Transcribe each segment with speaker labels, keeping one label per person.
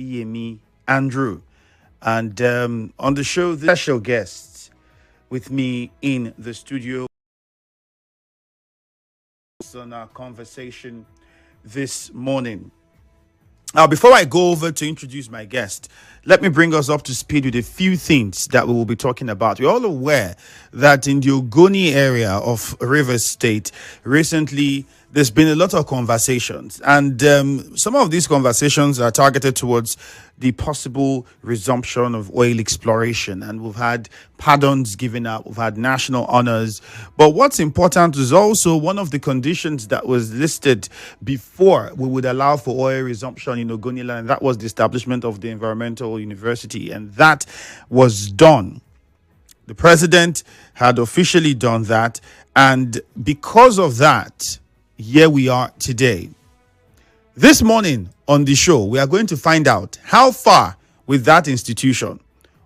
Speaker 1: Ifiemi Andrew. And on the show, the special guests with me in the studio on our conversation this morning. Now, before I go over to introduce my guest, let me bring us up to speed with a few things that we will be talking about. We're all aware that in the Ogoni area of Rivers State, recently there's been a lot of conversations, and some of these conversations are targeted towards the possible resumption of oil exploration. And we've had pardons given out, we've had national honors. But what's important is also one of the conditions that was listed before we would allow for oil resumption in Ogoni land. That was the establishment of the environmental university, and that was done. The president had officially done that, and because of that, here we are today. This morning on the show, we are going to find out how far with that institution,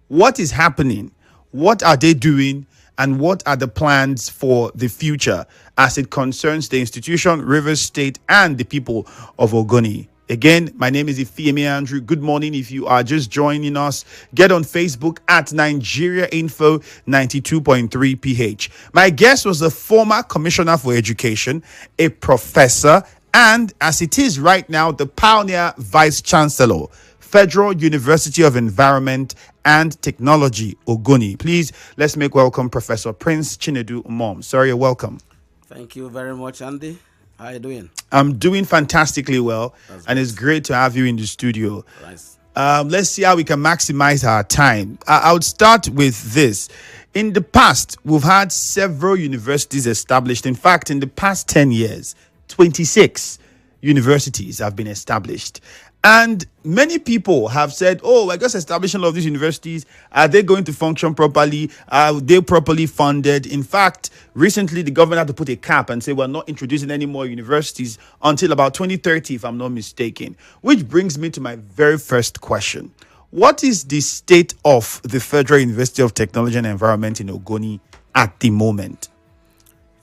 Speaker 1: what is happening, what are they doing, and what are the plans for the future as it concerns the institution, Rivers State, and the people of Ogoni. Again, my name is Ifiemi Andrew. Good morning. If you are just joining us, get on Facebook at Nigeria Info 92.3 PH. My guest was a former commissioner for education, a professor, and as it is right now, the pioneer vice chancellor, Federal University of Environment and Technology, Ogoni. Please, let's make welcome Professor Prince Chinedu Mmon. Sir, you're welcome.
Speaker 2: Thank you very much, Andy. How are you doing?
Speaker 1: I'm doing fantastically well, and it's great to have you in the studio.
Speaker 2: Nice.
Speaker 1: Let's see how we can maximize our time. I would start with this. In the past, we've had several universities established. In fact, in the past 10 years, 26 universities have been established. And many people have said, oh, I guess establishing of these universities, are they going to function properly? Are they properly funded? In fact, recently the government had to put a cap and say we're not introducing any more universities until about 2030, if I'm not mistaken. Which brings me to my very first question. What is the state of the Federal University of Technology and Environment in Ogoni at the moment?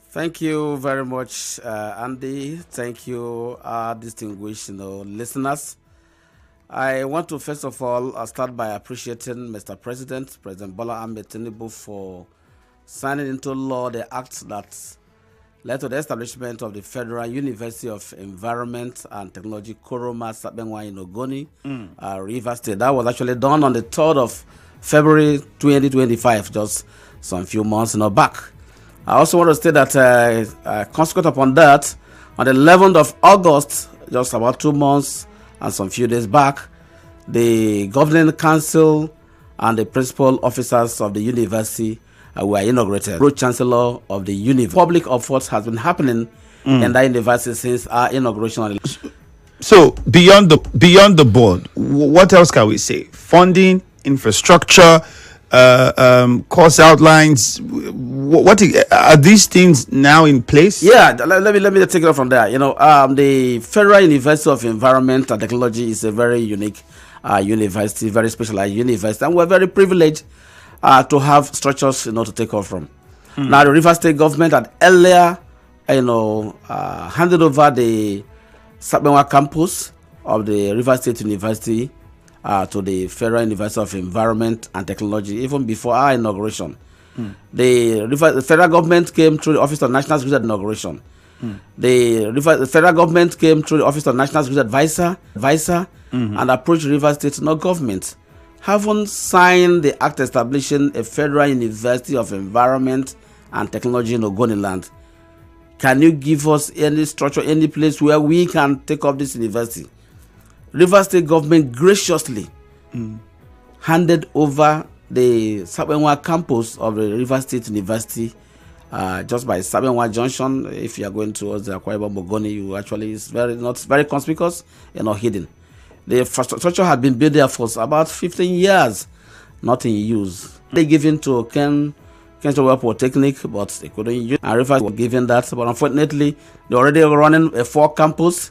Speaker 2: Thank you very much, Andy. Thank you, distinguished listeners. I want to first of all start by appreciating Mr. President Bola Ahmed Tinubu, for signing into law the act that led to the establishment of the Federal University of Environment and Technology, Koroma Sabenwa in Ogoni, Rivers State. That was actually done on the 3rd of February 2025, just some few months back. I also want to state that consequent upon that, on the 11th of August, just about 2 months and some few days back, the governing council and the principal officers of the university were inaugurated. Pro Chancellor of the university. Public efforts has been happening in that university since our inauguration.
Speaker 1: So beyond the board, what else can we say? Funding, infrastructure, course outlines. What are these things now in place?
Speaker 2: Yeah, let me take it up from there. The Federal University of Environment and Technology is a very unique university, very specialized university, and we're very privileged to have structures to take off from. Now, the Rivers State government had earlier handed over the Sabenwa campus of the Rivers State University to the Federal University of Environment and Technology even before our inauguration. The federal government came through the Office of National Security at inauguration. The federal government came through the Office of National Security Advisor and approached Rivers State government. Haven't signed the act establishing a Federal University of Environment and Technology in Ogoni land. Can you give us any structure, any place where we can take up this university? Rivers State government graciously handed over the Sabenwa campus of the Rivers State University just by Sabenwa Junction. If you are going towards the Akwa Ibom Ogoni, you actually is not very conspicuous and not hidden. The infrastructure had been built there for about 15 years, not in use. They given to Chancellor Polytechnic, but they couldn't use. And Rivers were given that, but unfortunately, they already running a 4 campus.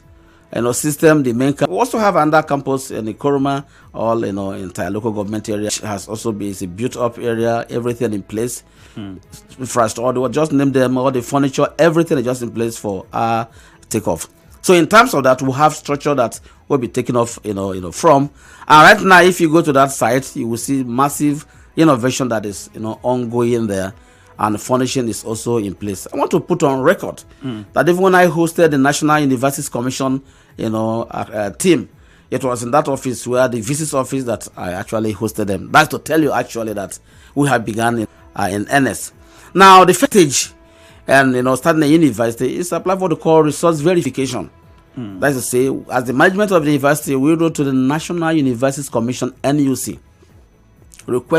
Speaker 2: System, the main campus. We also have another campus in the Koroma, all entire local government area. It has also been a built up area, everything in place. Infrastructure, just name them, all the furniture, everything is just in place for our takeoff. So in terms of that, we have structure that will be taken off, from. And right now, if you go to that site, you will see massive innovation that is, ongoing there, and furnishing is also in place. I want to put on record that even when I hosted the National Universities Commission, team, it was in that office where the visits office that I actually hosted them. That's to tell you actually that we have begun in earnest. Now the first stage, and starting a university, is apply for the call resource verification. That's to say, as the management of the university, we wrote to the National Universities Commission (NUC) request